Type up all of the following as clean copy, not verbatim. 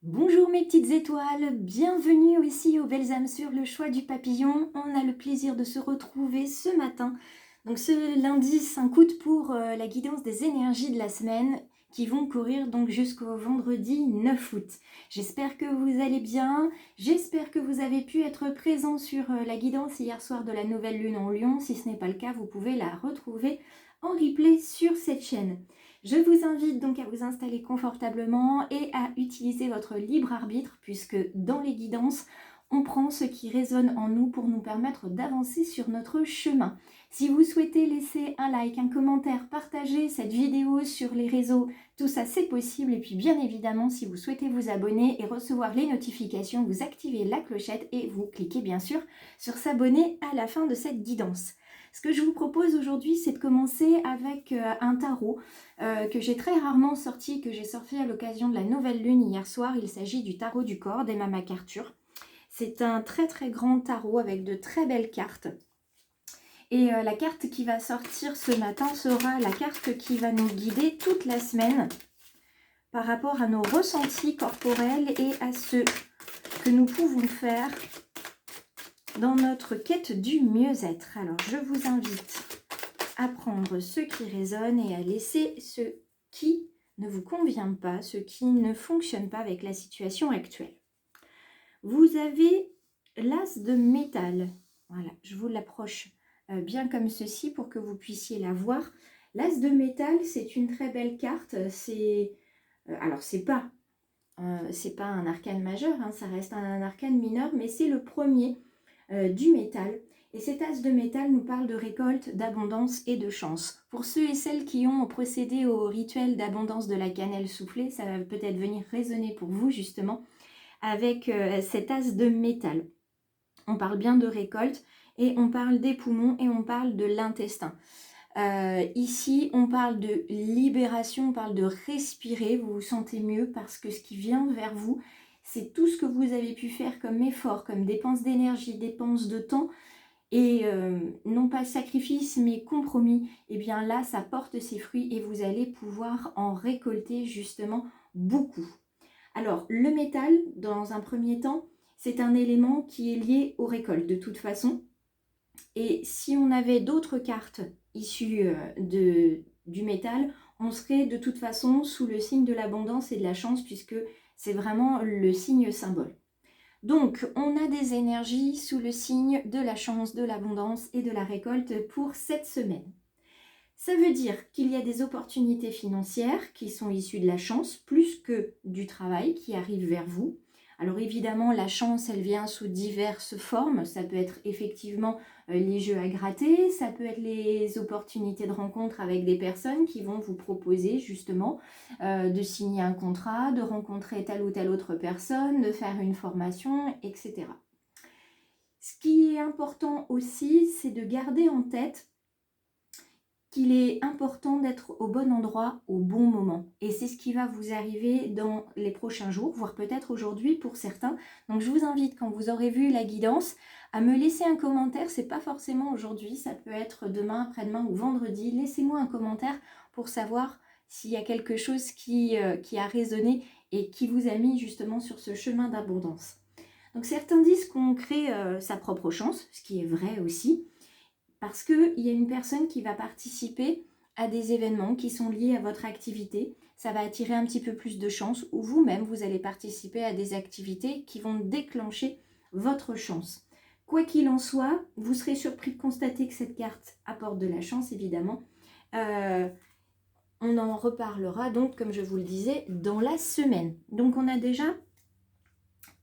Bonjour mes petites étoiles, bienvenue aussi aux Belles âmes sur le choix du papillon. On a le plaisir de se retrouver ce matin. Donc ce lundi s'include pour la guidance des énergies de la semaine qui vont courir donc jusqu'au vendredi 9 août. J'espère que vous allez bien, j'espère que vous avez pu être présent sur la guidance hier soir de la nouvelle lune en Lion. Si ce n'est pas le cas, vous pouvez la retrouver en replay sur cette chaîne. Je vous invite donc à vous installer confortablement et à utiliser votre libre arbitre puisque dans les guidances, on prend ce qui résonne en nous pour nous permettre d'avancer sur notre chemin. Si vous souhaitez laisser un like, un commentaire, partager cette vidéo sur les réseaux, tout ça c'est possible. Et puis bien évidemment, si vous souhaitez vous abonner et recevoir les notifications, vous activez la clochette et vous cliquez bien sûr sur s'abonner à la fin de cette guidance. Ce que je vous propose aujourd'hui, c'est de commencer avec un tarot que j'ai très rarement sorti, que j'ai sorti à l'occasion de la nouvelle lune hier soir. Il s'agit du tarot du corps d'Emma MacArthur. C'est un très très grand tarot avec de très belles cartes. Et la carte qui va sortir ce matin sera la carte qui va nous guider toute la semaine par rapport à nos ressentis corporels et à ce que nous pouvons faire dans notre quête du mieux-être. Alors je vous invite à prendre ce qui résonne et à laisser ce qui ne vous convient pas, ce qui ne fonctionne pas avec la situation actuelle. Vous avez l'as de métal. Voilà, je vous l'approche bien comme ceci pour que vous puissiez la voir. L'as de métal, c'est une très belle carte. Alors, c'est pas un arcane majeur, hein, ça reste un arcane mineur, mais c'est le premier du métal. Et cet as de métal nous parle de récolte, d'abondance et de chance. Pour ceux et celles qui ont procédé au rituel d'abondance de la cannelle soufflée, ça va peut-être venir résonner pour vous justement avec cet as de métal. On parle bien de récolte et on parle des poumons et on parle de l'intestin. Ici, on parle de libération, on parle de respirer, vous vous sentez mieux parce que ce qui vient vers vous, c'est tout ce que vous avez pu faire comme effort, comme dépense d'énergie, dépense de temps, et non pas sacrifice mais compromis. Et bien là, ça porte ses fruits et vous allez pouvoir en récolter justement beaucoup. Alors, le métal, dans un premier temps, c'est un élément qui est lié aux récoltes de toute façon. Et si on avait d'autres cartes issues du métal, on serait de toute façon sous le signe de l'abondance et de la chance puisque c'est vraiment le signe symbole. Donc, on a des énergies sous le signe de la chance, de l'abondance et de la récolte pour cette semaine. Ça veut dire qu'il y a des opportunités financières qui sont issues de la chance, plus que du travail qui arrive vers vous. Alors évidemment, la chance, elle vient sous diverses formes. Ça peut être effectivement les jeux à gratter, ça peut être les opportunités de rencontre avec des personnes qui vont vous proposer justement de signer un contrat, de rencontrer telle ou telle autre personne, de faire une formation, etc. Ce qui est important aussi, c'est de garder en tête qu'il est important d'être au bon endroit au bon moment. Et c'est ce qui va vous arriver dans les prochains jours, voire peut-être aujourd'hui pour certains. Donc je vous invite, quand vous aurez vu la guidance, à me laisser un commentaire. C'est pas forcément aujourd'hui, ça peut être demain, après-demain ou vendredi. Laissez-moi un commentaire pour savoir s'il y a quelque chose qui a résonné et qui vous a mis justement sur ce chemin d'abondance. Donc certains disent qu'on crée sa propre chance, ce qui est vrai aussi. Parce qu'il y a une personne qui va participer à des événements qui sont liés à votre activité. Ça va attirer un petit peu plus de chance ou vous-même, vous allez participer à des activités qui vont déclencher votre chance. Quoi qu'il en soit, vous serez surpris de constater que cette carte apporte de la chance, évidemment. On en reparlera donc, comme je vous le disais, dans la semaine. Donc on a déjà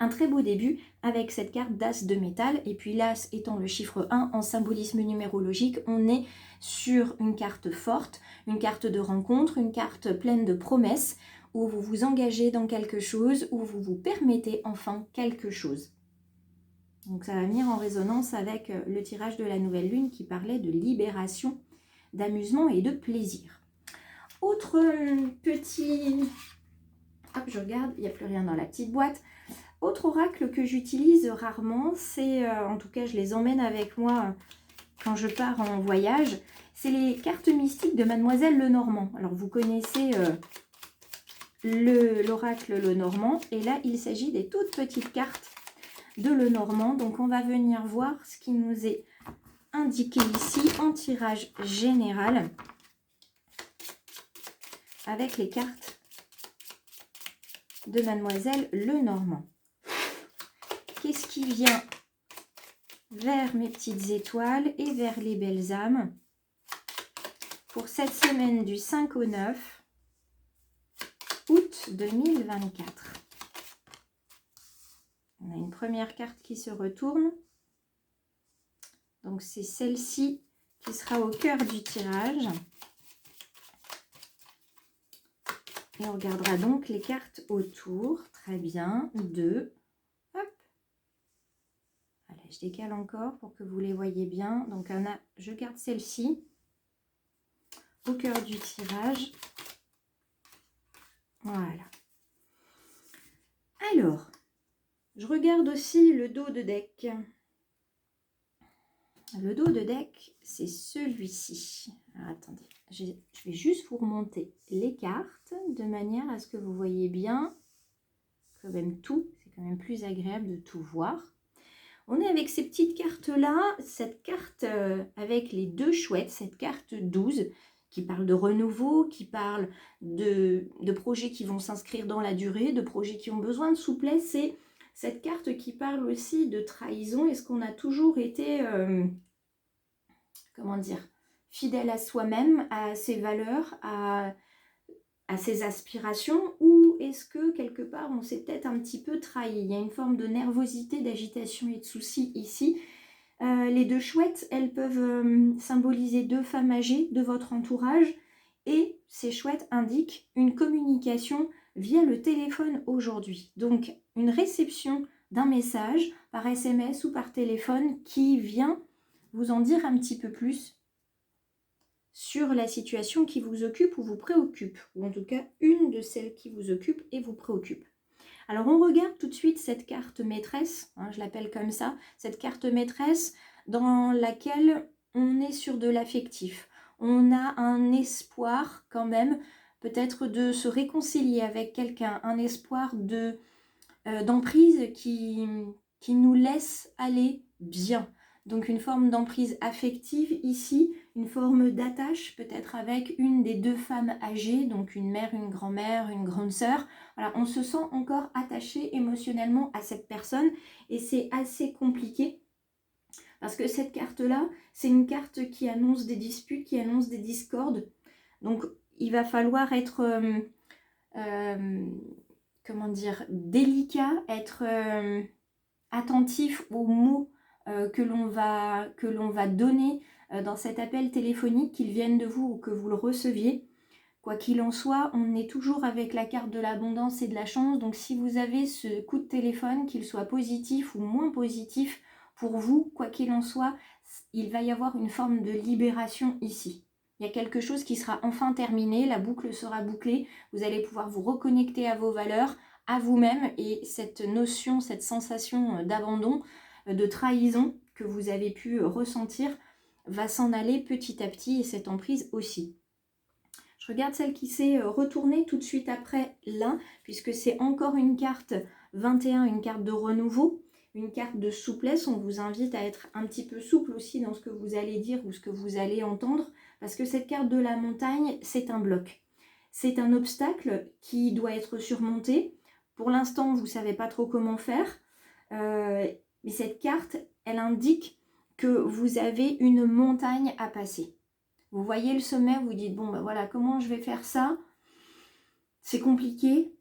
un très beau début avec cette carte d'as de métal. Et puis l'as étant le chiffre 1 en symbolisme numérologique, on est sur une carte forte, une carte de rencontre, une carte pleine de promesses où vous vous engagez dans quelque chose, où vous vous permettez enfin quelque chose. Donc ça va venir en résonance avec le tirage de la nouvelle lune qui parlait de libération, d'amusement et de plaisir. Autre petit... Hop, je regarde, il n'y a plus rien dans la petite boîte. Autre oracle que j'utilise rarement, c'est, en tout cas je les emmène avec moi quand je pars en voyage, c'est les cartes mystiques de Mademoiselle Lenormand. Alors vous connaissez l'oracle Lenormand. Et là, il s'agit des toutes petites cartes de Lenormand. Donc, on va venir voir ce qui nous est indiqué ici en tirage général avec les cartes de Mademoiselle Lenormand. Qu'est-ce qui vient vers mes petites étoiles et vers les belles âmes pour cette semaine du 5 au 9 août 2024? On a une première carte qui se retourne. Donc, c'est celle-ci qui sera au cœur du tirage. Et on regardera donc les cartes autour. Très bien. 2. Hop. Allez, je décale encore pour que vous les voyez bien. Donc, je garde celle-ci au cœur du tirage. Voilà. Alors, je regarde aussi le dos de deck. Le dos de deck, c'est celui-ci. Attendez, je vais juste vous remonter les cartes de manière à ce que vous voyez bien quand même tout. C'est quand même plus agréable de tout voir. On est avec ces petites cartes-là, cette carte avec les deux chouettes, cette carte 12 qui parle de renouveau, qui parle de projets qui vont s'inscrire dans la durée, de projets qui ont besoin de souplesse. C'est cette carte qui parle aussi de trahison. Est-ce qu'on a toujours été... comment dire, fidèle à soi-même, à ses valeurs, à ses aspirations, ou est-ce que quelque part on s'est peut-être un petit peu trahi? Il y a une forme de nervosité, d'agitation et de souci ici. Les deux chouettes, elles peuvent symboliser deux femmes âgées de votre entourage, et ces chouettes indiquent une communication via le téléphone aujourd'hui. Donc une réception d'un message par SMS ou par téléphone qui vient vous en dire un petit peu plus sur la situation qui vous occupe ou vous préoccupe, ou en tout cas une de celles qui vous occupe et vous préoccupe. Alors on regarde tout de suite cette carte maîtresse, hein, je l'appelle comme ça, cette carte maîtresse dans laquelle on est sur de l'affectif. On a un espoir quand même, peut-être de se réconcilier avec quelqu'un, un espoir d'emprise qui nous laisse aller bien. Donc une forme d'emprise affective ici, une forme d'attache peut-être avec une des deux femmes âgées, donc une mère, une grand-mère, une grande sœur. Voilà, on se sent encore attaché émotionnellement à cette personne et c'est assez compliqué parce que cette carte-là, c'est une carte qui annonce des disputes, qui annonce des discordes. Donc il va falloir être, comment dire, délicat, être attentif aux mots que l'on va donner dans cet appel téléphonique, qu'ils viennent de vous ou que vous le receviez. Quoi qu'il en soit, on est toujours avec la carte de l'abondance et de la chance. Donc si vous avez ce coup de téléphone, qu'il soit positif ou moins positif pour vous, quoi qu'il en soit, il va y avoir une forme de libération ici. Il y a quelque chose qui sera enfin terminé, la boucle sera bouclée, vous allez pouvoir vous reconnecter à vos valeurs, à vous-même, et cette notion, cette sensation d'abandon, de trahison que vous avez pu ressentir va s'en aller petit à petit, et cette emprise aussi. Je regarde celle qui s'est retournée tout de suite après là, puisque c'est encore une carte 21, une carte de renouveau, une carte de souplesse. On vous invite à être un petit peu souple aussi dans ce que vous allez dire ou ce que vous allez entendre, parce que cette carte de la montagne, c'est un bloc. C'est un obstacle qui doit être surmonté. Pour l'instant, vous ne savez pas trop comment faire. Mais cette carte, elle indique que vous avez une montagne à passer. Vous voyez le sommet, vous dites, bon, ben voilà, comment je vais faire ça? C'est compliqué,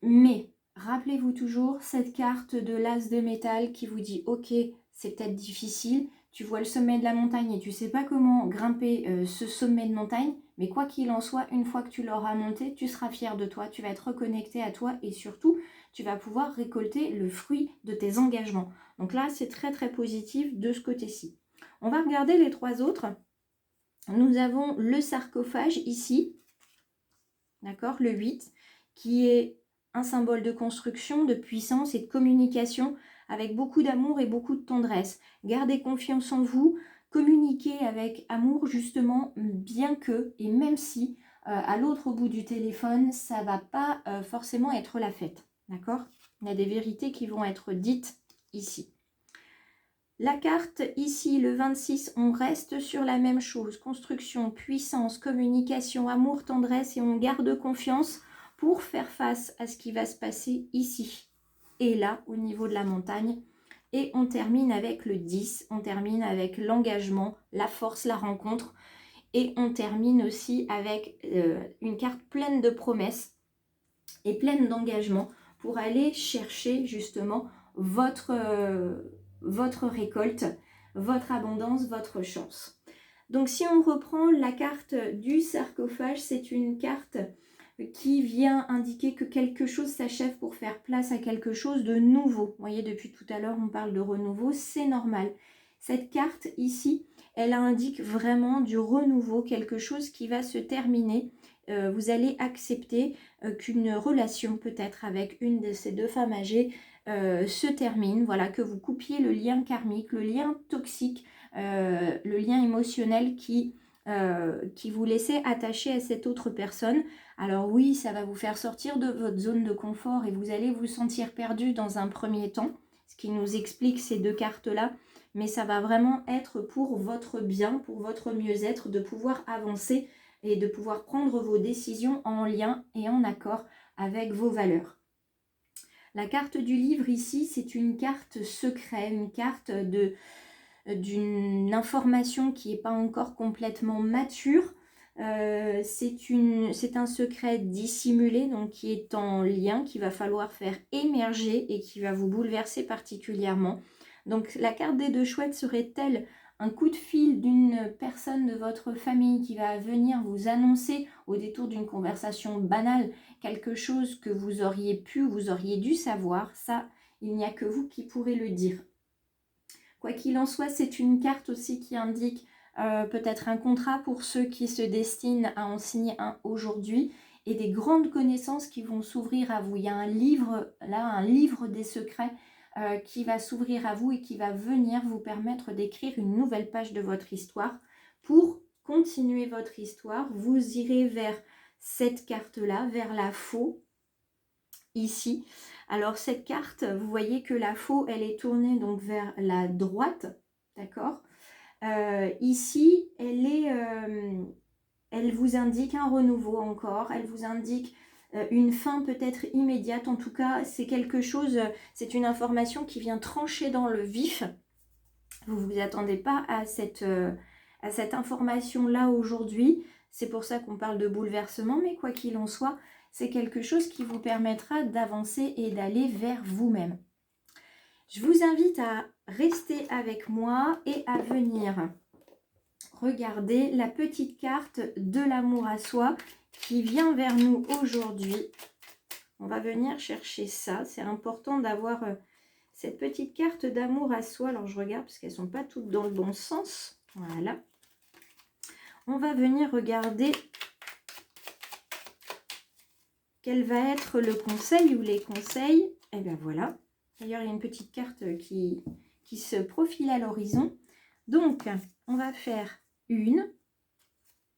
mais rappelez-vous toujours cette carte de l'as de métal qui vous dit, ok, c'est peut-être difficile, tu vois le sommet de la montagne et tu ne sais pas comment grimper ce sommet de montagne, mais quoi qu'il en soit, une fois que tu l'auras monté, tu seras fier de toi, tu vas être reconnecté à toi et surtout, tu vas pouvoir récolter le fruit de tes engagements. Donc là, c'est très très positif de ce côté-ci. On va regarder les trois autres. Nous avons le sarcophage ici, d'accord, le 8, qui est un symbole de construction, de puissance et de communication avec beaucoup d'amour et beaucoup de tendresse. Gardez confiance en vous, communiquez avec amour justement, bien que, et même si, à l'autre bout du téléphone, ça va pas forcément être la fête. D'accord? Il y a des vérités qui vont être dites ici. La carte ici, le 26, on reste sur la même chose. Construction, puissance, communication, amour, tendresse et on garde confiance pour faire face à ce qui va se passer ici et là au niveau de la montagne. Et on termine avec le 10, on termine avec l'engagement, la force, la rencontre. Et on termine aussi avec une carte pleine de promesses et pleine d'engagement pour aller chercher justement votre récolte, votre abondance, votre chance. Donc si on reprend la carte du sarcophage, c'est une carte qui vient indiquer que quelque chose s'achève pour faire place à quelque chose de nouveau. Vous voyez, depuis tout à l'heure, on parle de renouveau, c'est normal. Cette carte ici, elle indique vraiment du renouveau, quelque chose qui va se terminer. Vous allez accepter qu'une relation peut-être avec une de ces deux femmes âgées se termine, voilà, que vous coupiez le lien karmique, le lien toxique, le lien émotionnel qui vous laissait attaché à cette autre personne. Alors oui, ça va vous faire sortir de votre zone de confort et vous allez vous sentir perdu dans un premier temps, ce qui nous explique ces deux cartes-là, mais ça va vraiment être pour votre bien, pour votre mieux-être, de pouvoir avancer et de pouvoir prendre vos décisions en lien et en accord avec vos valeurs. La carte du livre ici, c'est une carte secret, une carte d'une information qui n'est pas encore complètement mature. C'est un secret dissimulé, donc qui est en lien, qu'il va falloir faire émerger et qui va vous bouleverser particulièrement. Donc la carte des deux chouettes serait-elle un coup de fil d'une personne de votre famille qui va venir vous annoncer au détour d'une conversation banale quelque chose que vous auriez pu, vous auriez dû savoir? Ça, il n'y a que vous qui pourrez le dire. Quoi qu'il en soit, c'est une carte aussi qui indique peut-être un contrat pour ceux qui se destinent à en signer un aujourd'hui et des grandes connaissances qui vont s'ouvrir à vous. Il y a un livre, là, un livre des secrets qui va s'ouvrir à vous et qui va venir vous permettre d'écrire une nouvelle page de votre histoire. Pour continuer votre histoire, vous irez vers cette carte-là, vers la faux, ici. Alors cette carte, vous voyez que la faux, elle est tournée donc vers la droite, d'accord. Ici, elle vous indique un renouveau encore, elle vous indique une fin peut-être immédiate. En tout cas, c'est quelque chose, c'est une information qui vient trancher dans le vif. Vous ne vous attendez pas à cette information-là aujourd'hui. C'est pour ça qu'on parle de bouleversement, mais quoi qu'il en soit, c'est quelque chose qui vous permettra d'avancer et d'aller vers vous-même. Je vous invite à rester avec moi et à venir regarder la petite carte de l'amour à soi qui vient vers nous aujourd'hui. On va venir chercher ça. C'est important d'avoir cette petite carte d'amour à soi. Alors je regarde parce qu'elles ne sont pas toutes dans le bon sens. Voilà. On va venir regarder quel va être le conseil ou les conseils. Et bien voilà. D'ailleurs, il y a une petite carte qui se profile à l'horizon. Donc, on va faire 1,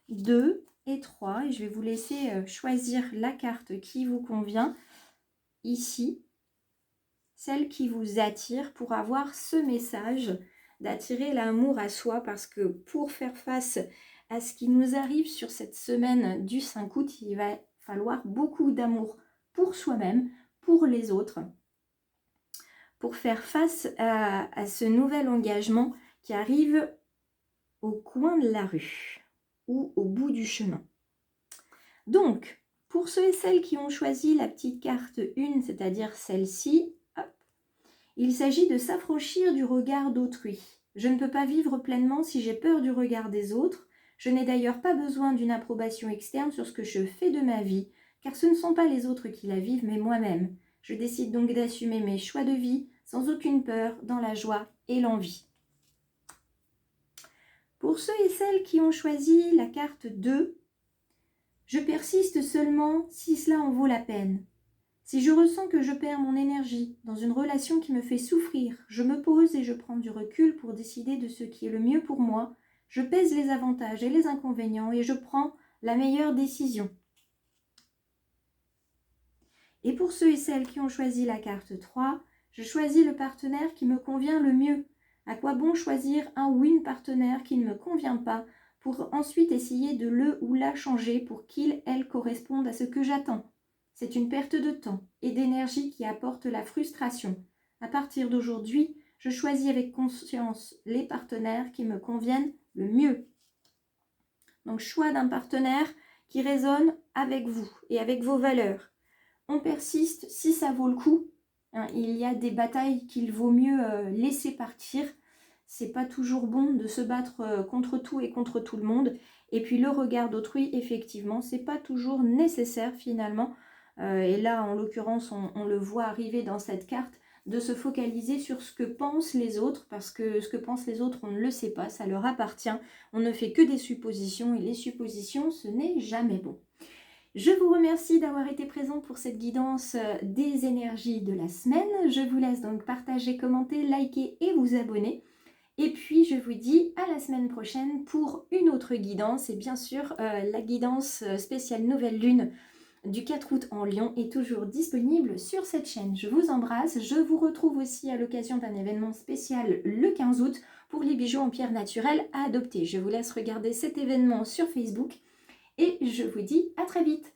2 et 3. Et je vais vous laisser choisir la carte qui vous convient. Ici, celle qui vous attire pour avoir ce message d'attirer l'amour à soi. Parce que pour faire face à ce qui nous arrive sur cette semaine du 5 août, il va falloir beaucoup d'amour pour soi-même, pour les autres, pour faire face à ce nouvel engagement qui arrive au coin de la rue ou au bout du chemin. Donc, pour ceux et celles qui ont choisi la petite carte 1, c'est-à-dire celle-ci, il s'agit de s'affranchir du regard d'autrui. Je ne peux pas vivre pleinement si j'ai peur du regard des autres. Je n'ai d'ailleurs pas besoin d'une approbation externe sur ce que je fais de ma vie, car ce ne sont pas les autres qui la vivent, mais moi-même. Je décide donc d'assumer mes choix de vie sans aucune peur, dans la joie et l'envie. Pour ceux et celles qui ont choisi la carte 2, je persiste seulement si cela en vaut la peine. Si je ressens que je perds mon énergie dans une relation qui me fait souffrir, je me pose et je prends du recul pour décider de ce qui est le mieux pour moi. Je pèse les avantages et les inconvénients et je prends la meilleure décision. Et pour ceux et celles qui ont choisi la carte 3, je choisis le partenaire qui me convient le mieux. À quoi bon choisir un ou une partenaire qui ne me convient pas pour ensuite essayer de le ou la changer pour qu'il, elle, corresponde à ce que j'attends? C'est une perte de temps et d'énergie qui apporte la frustration. À partir d'aujourd'hui, je choisis avec conscience les partenaires qui me conviennent le mieux. Donc, choix d'un partenaire qui résonne avec vous et avec vos valeurs. On persiste si ça vaut le coup. Il y a des batailles qu'il vaut mieux laisser partir. C'est pas toujours bon de se battre contre tout et contre tout le monde. Et puis le regard d'autrui, effectivement, c'est pas toujours nécessaire finalement. Et là, en l'occurrence, on le voit arriver dans cette carte, de se focaliser sur ce que pensent les autres, parce que ce que pensent les autres, on ne le sait pas, ça leur appartient. On ne fait que des suppositions, et les suppositions, ce n'est jamais bon. Je vous remercie d'avoir été présent pour cette guidance des énergies de la semaine. Je vous laisse donc partager, commenter, liker et vous abonner. Et puis je vous dis à la semaine prochaine pour une autre guidance. Et bien sûr, la guidance spéciale Nouvelle Lune du 4 août en Lion est toujours disponible sur cette chaîne. Je vous embrasse. Je vous retrouve aussi à l'occasion d'un événement spécial le 15 août pour les bijoux en pierre naturelle à adopter. Je vous laisse regarder cet événement sur Facebook. Et je vous dis à très vite.